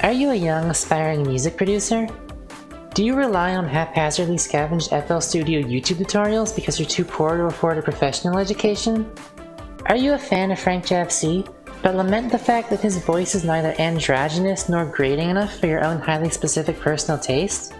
Are you a young, aspiring music producer? Do you rely on haphazardly scavenged FL Studio YouTube tutorials because you're too poor to afford a professional education? Are you a fan of Frank JFC, but lament the fact that his voice is neither androgynous nor grating enough for your own highly specific personal taste?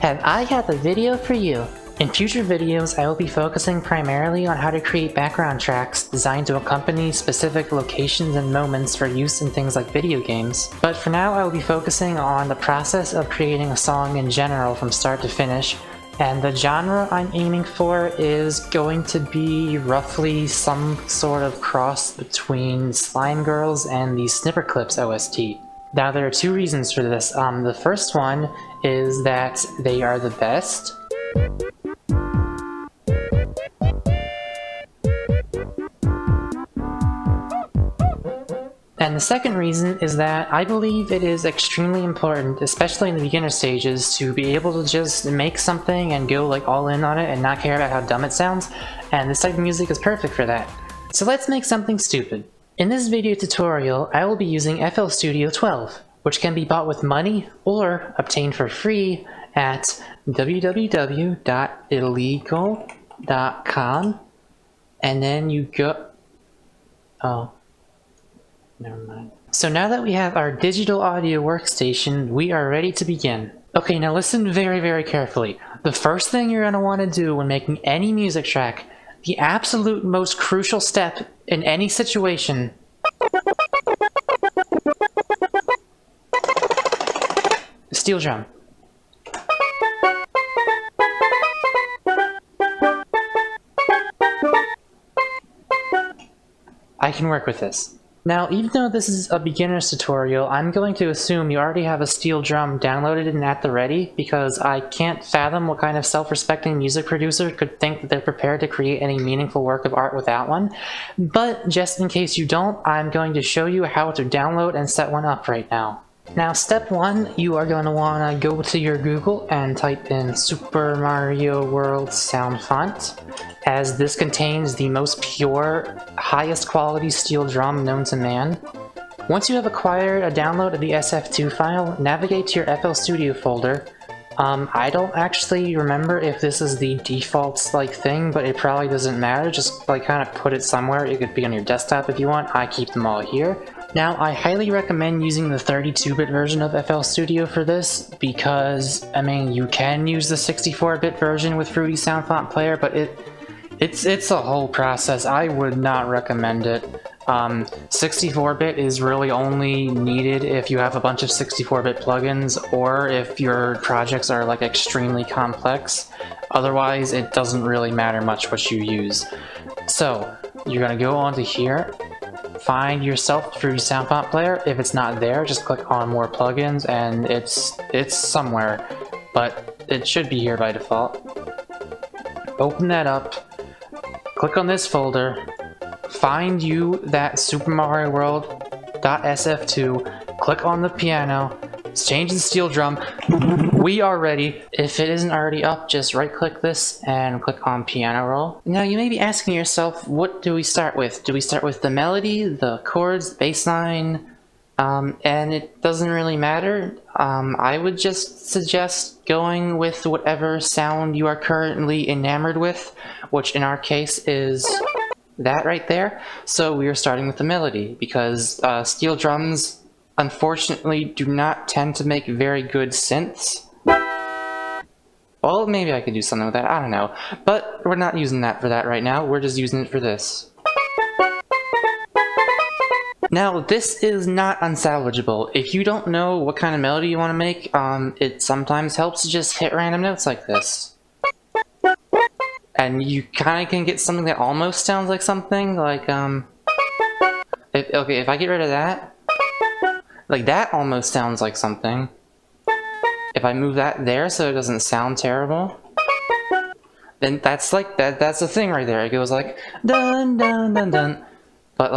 Have I got the video for you? In future videos, I will be focusing primarily on how to create background tracks designed to accompany specific locations and moments for use in things like video games. But for now, I will be focusing on the process of creating a song in general from start to finish, and the genre I'm aiming for is going to be roughly some sort of cross between Slime Girls and the Snipperclips OST. Now, there are two reasons for this. The first one is that they are the best. And the second reason is that I believe it is extremely important, especially in the beginner stages, to be able to just make something and go like all in on it and not care about how dumb it sounds, and this type of music is perfect for that. So let's make something stupid. In this video tutorial, I will be using FL Studio 12, which can be bought with money or obtained for free at www.illegal.com, and then you go... oh. Never mind. So now that we have our digital audio workstation, we are ready to begin. Okay, now listen very, very carefully. The first thing you're going to want to do when making any music track, the absolute most crucial step in any situation, steel drum. I can work with this. Now, even though this is a beginner's tutorial, I'm going to assume you already have a steel drum downloaded and at the ready, because I can't fathom what kind of self-respecting music producer could think that they're prepared to create any meaningful work of art without one. But just in case you don't, I'm going to show you how to download and set one up right now. Now, step one, you are going to want to go to your Google and type in Super Mario World sound font, as this contains the most pure, highest quality steel drum known to man. Once you have acquired a download of the SF2 file, navigate to your FL Studio folder. I don't actually remember if this is the default thing, but it probably doesn't matter. Just kind of put it somewhere. It could be on your desktop if you want. I keep them all here. Now, I highly recommend using the 32-bit version of FL Studio for this, because, I mean, you can use the 64-bit version with Fruity Sound Font Player, but it's a whole process. I would not recommend it. 64-bit is really only needed if you have a bunch of 64-bit plugins, or if your projects are extremely complex. Otherwise, it doesn't really matter much what you use. So, you're gonna go onto here, find yourself the Fruity Sound Font Player. If it's not there, just click on More Plugins, and it's somewhere, but it should be here by default. Open that up. Click on this folder, find you that Super Mario World.sf2, click on the piano, change the steel drum. We are ready. If it isn't already up, just right click this and click on piano roll. Now you may be asking yourself, what do we start with? Do we start with the melody, the chords, the bass line? And it doesn't really matter. I would just suggest going with whatever sound you are currently enamored with, which in our case is that right there. So we are starting with the melody, because steel drums unfortunately do not tend to make very good synths. Well, maybe I could do something with that, I don't know. But we're not using that for that right now, we're just using it for this. Now, this is not unsalvageable. If you don't know what kind of melody you want to make, it sometimes helps to just hit random notes like this. And you kind of can get something that almost sounds like something, if I get rid of that, that almost sounds like something. If I move that there so it doesn't sound terrible, then that's that's the thing right there. It goes like dun dun dun dun. But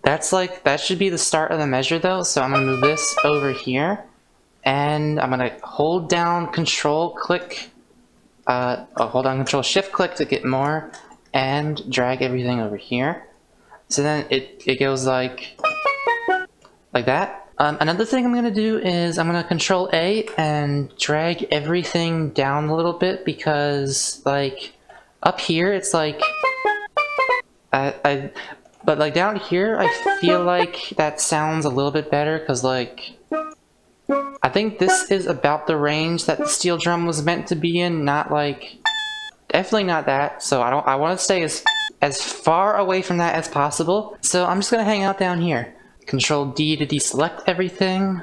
that should be the start of the measure though, so I'm gonna move this over here, and I'm gonna hold down Control click, hold down Control Shift click to get more, and drag everything over here. So then it goes like that. Another thing I'm gonna do is I'm gonna Control A and drag everything down a little bit because, like, up here it's like, but like down here I feel like that sounds a little bit better because, like, I think this is about the range that the steel drum was meant to be in, not like, definitely not that. So I want to stay as far away from that as possible. So I'm just gonna hang out down here. Control D to deselect everything.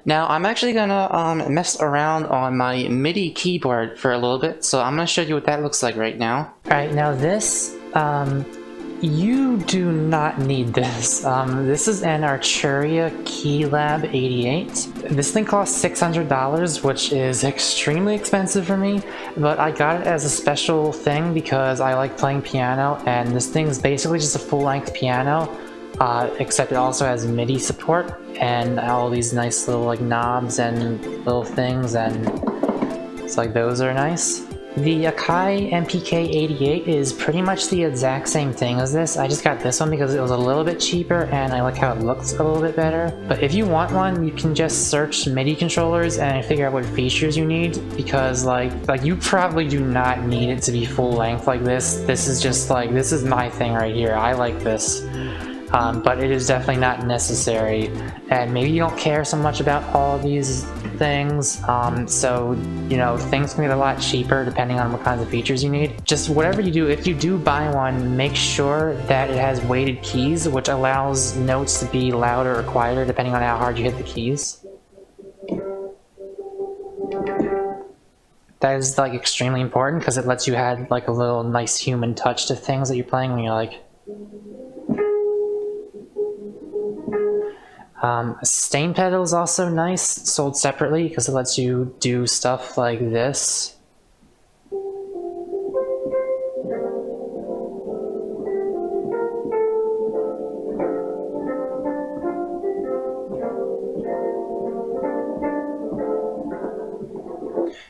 Now I'm actually gonna mess around on my MIDI keyboard for a little bit, so I'm gonna show you what that looks like right now. Alright, now this, you do not need this. This is an Arturia Keylab 88. This thing costs $600, which is extremely expensive for me, but I got it as a special thing because I like playing piano, and this thing is basically just a full-length piano, except it also has MIDI support and all these nice little like knobs and little things, and it's like those are nice. The Akai MPK88 is pretty much the exact same thing as this. I just got this one because it was a little bit cheaper and I like how it looks a little bit better. But if you want one, you can just search MIDI controllers and figure out what features you need, because like you probably do not need it to be full length like this. This is just like, this is my thing right here. I like this. But it is definitely not necessary, and maybe you don't care so much about all these things, so you know, things can get a lot cheaper depending on what kinds of features you need. Just whatever you do, if you do buy one, make sure that it has weighted keys, which allows notes to be louder or quieter depending on how hard you hit the keys. That is like extremely important because it lets you add like a little nice human touch to things that you're playing when you're like. Stain pedal is also nice, sold separately because it lets you do stuff like this.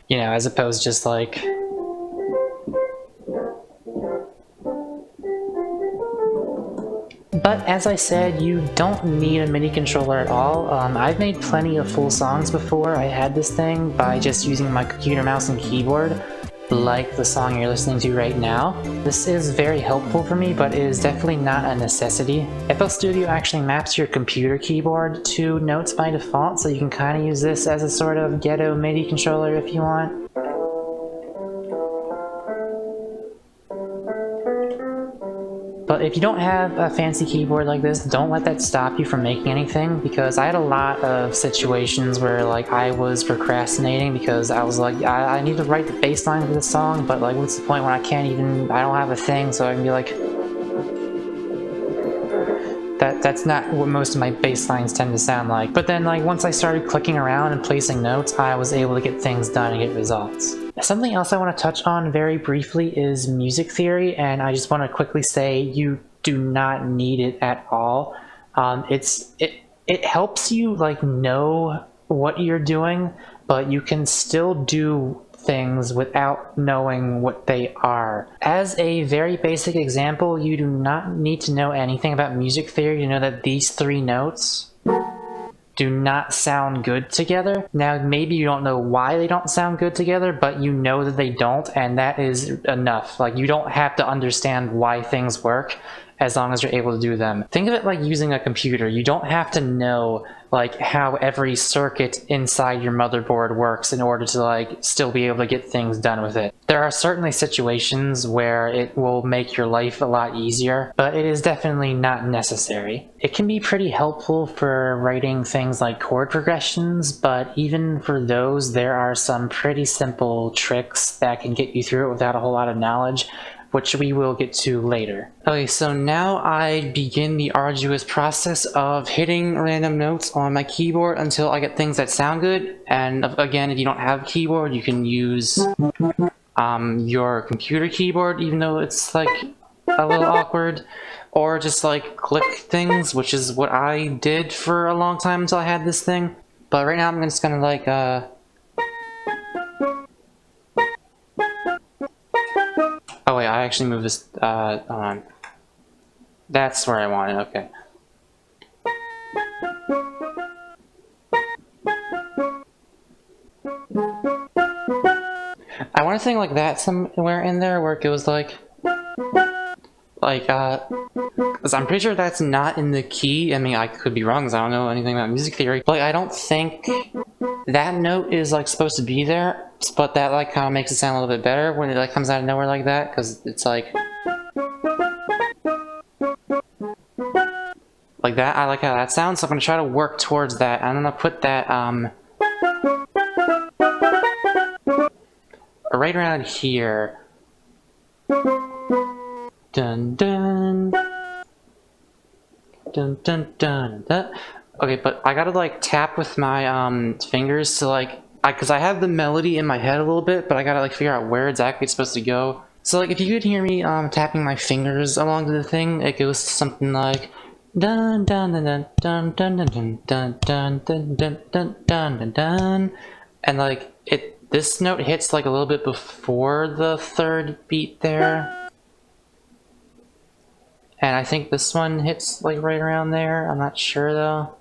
You know, as opposed to just like... But as I said, you don't need a MIDI controller at all. I've made plenty of full songs before I had this thing by just using my computer mouse and keyboard, like the song you're listening to right now. This is very helpful for me, but it is definitely not a necessity. FL Studio actually maps your computer keyboard to notes by default, so you can kind of use this as a sort of ghetto MIDI controller if you want. But if you don't have a fancy keyboard like this, don't let that stop you from making anything, because I had a lot of situations where like I was procrastinating because I was like, I need to write the bass line for this song, but like what's the point when I don't have a thing, so I can be like, that's not what most of my bass lines tend to sound like. But then like once I started clicking around and placing notes, I was able to get things done and get results. Something else I want to touch on very briefly is music theory, and I just want to quickly say you do not need it at all. It helps you like know what you're doing, but you can still do things without knowing what they are. As a very basic example, you do not need to know anything about music theory to know that these three notes do not sound good together. Now, maybe you don't know why they don't sound good together, but you know that they don't, and that is enough. Like, you don't have to understand why things work as long as you're able to do them. Think of it like using a computer. You don't have to know like how every circuit inside your motherboard works in order to like still be able to get things done with it. There are certainly situations where it will make your life a lot easier, but it is definitely not necessary. It can be pretty helpful for writing things like chord progressions, but even for those, there are some pretty simple tricks that can get you through it without a whole lot of knowledge, which we will get to later. Okay, so now I begin the arduous process of hitting random notes on my keyboard until I get things that sound good. And again, if you don't have a keyboard, you can use your computer keyboard, even though it's like a little awkward, or just like click things, which is what I did for a long time until I had this thing. But right now I'm just gonna like oh wait, I actually moved this, hold on. That's where I want it, okay. I want to sing like that somewhere in there where it goes like, because I'm pretty sure that's not in the key. I mean, I could be wrong because I don't know anything about music theory. But like, I don't think that note is like supposed to be there, but that like kind of makes it sound a little bit better when it like comes out of nowhere like that, because it's like that. I like how that sounds, so I'm gonna try to work towards that. I'm gonna put that right around here. Dun dun dun dun dun dun. Okay, but I gotta like tap with my fingers to like, because I have the melody in my head a little bit, but I gotta like figure out where exactly it's supposed to go. So like, if you could hear me tapping my fingers along to the thing, it goes to something like dun dun dun dun dun dun dun dun dun dun dun dun dun dun, and like this note hits like a little bit before the third beat there. And I think this one hits like right around there. I'm not sure though.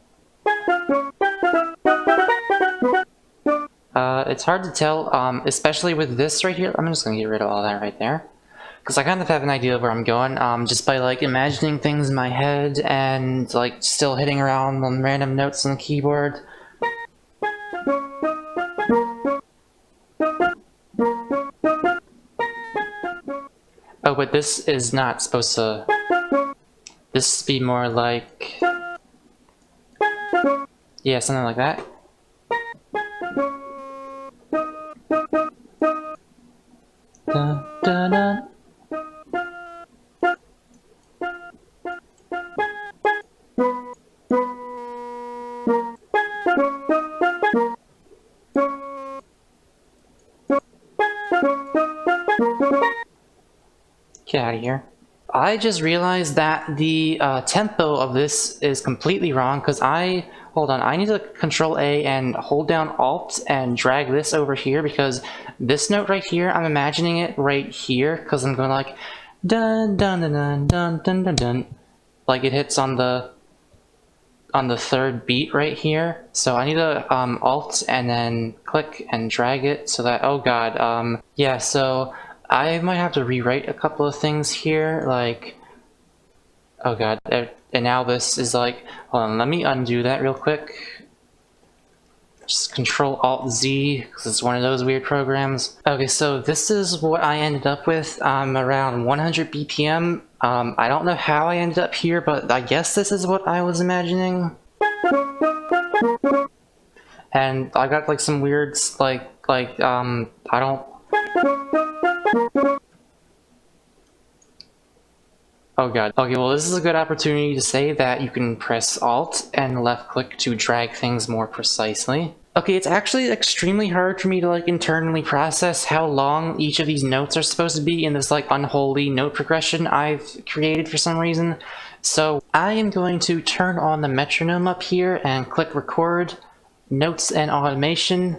It's hard to tell, especially with this right here. I'm just gonna get rid of all that right there, because I kind of have an idea of where I'm going, just by like imagining things in my head and like still hitting around on random notes on the keyboard. Oh, but this is not supposed to. This would be more like, yeah, something like that. Dun, dun, dun. Get out of here. I just realized that the tempo of this is completely wrong, because hold on, I need to Control A and hold down Alt and drag this over here, because this note right here, I'm imagining it right here, because I'm going like dun dun dun dun dun dun dun dun, like it hits on the third beat right here. So I need to Alt and then click and drag it so that, oh god, yeah, so I might have to rewrite a couple of things here, like, oh god, and now this is like, hold on, let me undo that real quick. Just Control Alt Z, because it's one of those weird programs. Okay, so this is what I ended up with, around 100 BPM. I don't know how I ended up here, but I guess this is what I was imagining. And I got like some weird, I don't... Oh god. Okay, well this is a good opportunity to say that you can press Alt and left click to drag things more precisely. Okay, it's actually extremely hard for me to like internally process how long each of these notes are supposed to be in this like unholy note progression I've created for some reason. So I am going to turn on the metronome up here and click record, notes and automation.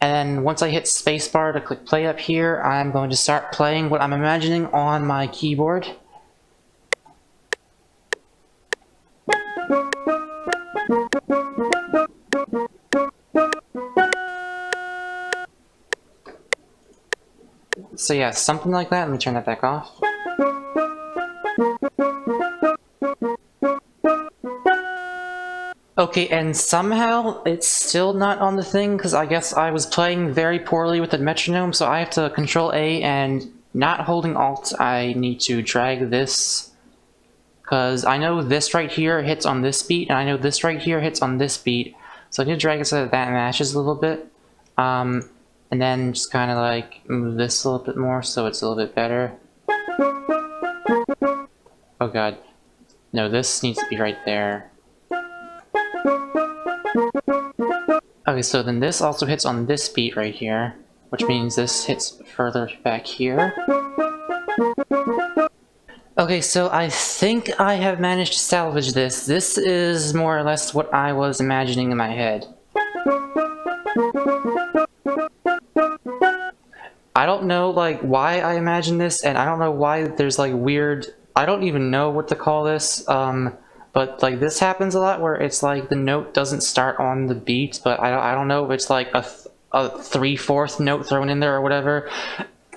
And then once I hit spacebar to click play up here, I'm going to start playing what I'm imagining on my keyboard. So yeah, something like that. Let me turn that back off. Okay, and somehow it's still not on the thing, because I guess I was playing very poorly with the metronome, so I have to Control A and not holding Alt, I need to drag this, because I know this right here hits on this beat, and I know this right here hits on this beat, so I need to drag it so that that matches a little bit, and then just kind of like move this a little bit more so it's a little bit better. Oh god, no, this needs to be right there. Okay, so then this also hits on this beat right here, which means this hits further back here. Okay, so I think I have managed to salvage this. This is more or less what I was imagining in my head. I don't know like why I imagined this, and I don't know why there's like weird I don't even know what to call this, but like this happens a lot where it's like the note doesn't start on the beat, but I don't know if it's like a 3/4 note thrown in there or whatever.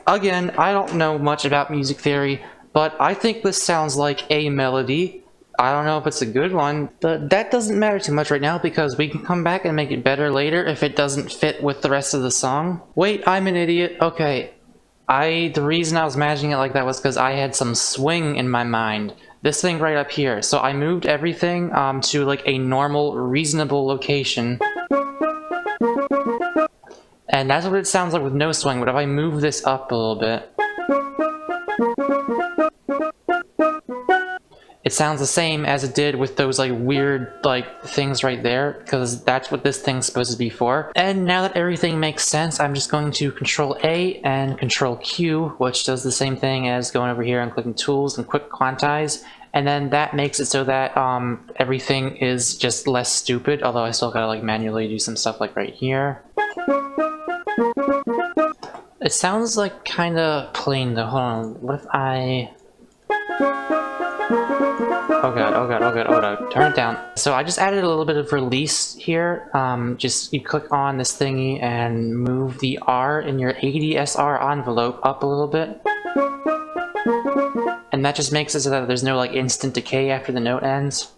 Again, I don't know much about music theory, but I think this sounds like a melody. I don't know if it's a good one, but that doesn't matter too much right now because we can come back and make it better later if it doesn't fit with the rest of the song. Wait, I'm an idiot. Okay. The reason I was imagining it like that was because I had some swing in my mind. This thing right up here. So I moved everything to like a normal, reasonable location. And that's what it sounds like with no swing, but if I move this up a little bit, it sounds the same as it did with those like weird like things right there, because that's what this thing's supposed to be for. And now that everything makes sense, I'm just going to Control A and Control Q, which does the same thing as going over here and clicking Tools and Quick Quantize. And then that makes it so that everything is just less stupid, although I still gotta like manually do some stuff like right here. It sounds like kinda plain though. Hold on, what if I... Oh god, oh god, oh god, oh god, turn it down. So I just added a little bit of release here. Just you click on this thingy and move the R in your ADSR envelope up a little bit. And that just makes it so that there's no like instant decay after the note ends.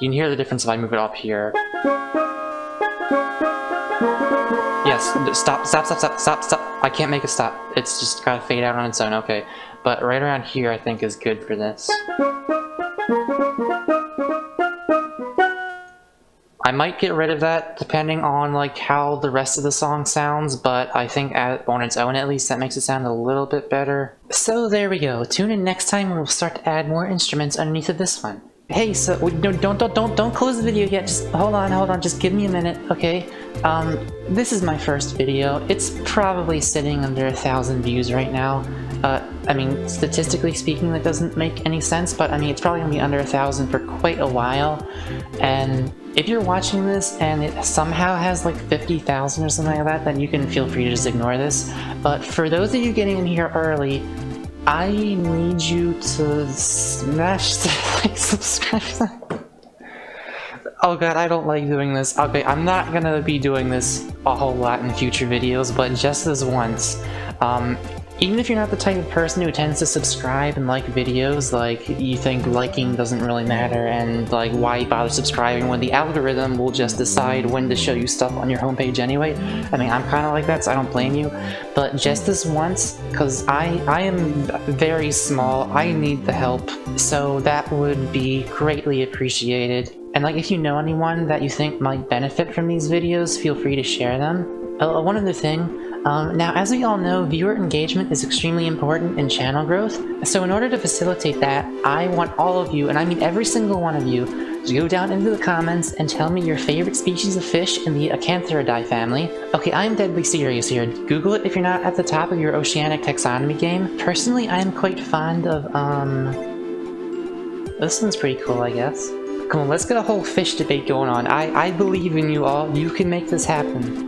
You can hear the difference if I move it up here. Yes, stop, stop, stop, stop, stop, stop. I can't make it stop. It's just gotta fade out on its own, okay. But right around here I think is good for this. I might get rid of that depending on like how the rest of the song sounds, but I think on its own at least that makes it sound a little bit better. So there we go. Tune in next time where we'll start to add more instruments underneath of this one. Hey, so no, don't close the video yet. Just hold on. Just give me a minute, okay? This is my first video. It's probably sitting under 1,000 views right now. I mean, statistically speaking, that doesn't make any sense, but I mean, it's probably gonna be under 1,000 for quite a while. And if you're watching this and it somehow has like 50,000 or something like that, then you can feel free to just ignore this. But for those of you getting in here early, I need you to smash the like, subscribe. Oh god, I don't like doing this. Okay, I'm not gonna be doing this a whole lot in future videos, but just this once. Even if you're not the type of person who tends to subscribe and like videos, like you think liking doesn't really matter and like why bother subscribing when the algorithm will just decide when to show you stuff on your homepage anyway. I mean, I'm kind of like that, so I don't blame you. But just this once, because I am very small, I need the help, so that would be greatly appreciated. And like if you know anyone that you think might benefit from these videos, feel free to share them. One other thing. Now, as we all know, viewer engagement is extremely important in channel growth, so in order to facilitate that, I want all of you, and I mean every single one of you, to go down into the comments and tell me your favorite species of fish in the Acantheridae family. Okay, I'm deadly serious here. Google it if you're not at the top of your oceanic taxonomy game. Personally, I am quite fond of, this one's pretty cool, I guess. Come on, let's get a whole fish debate going on. I believe in you all. You can make this happen.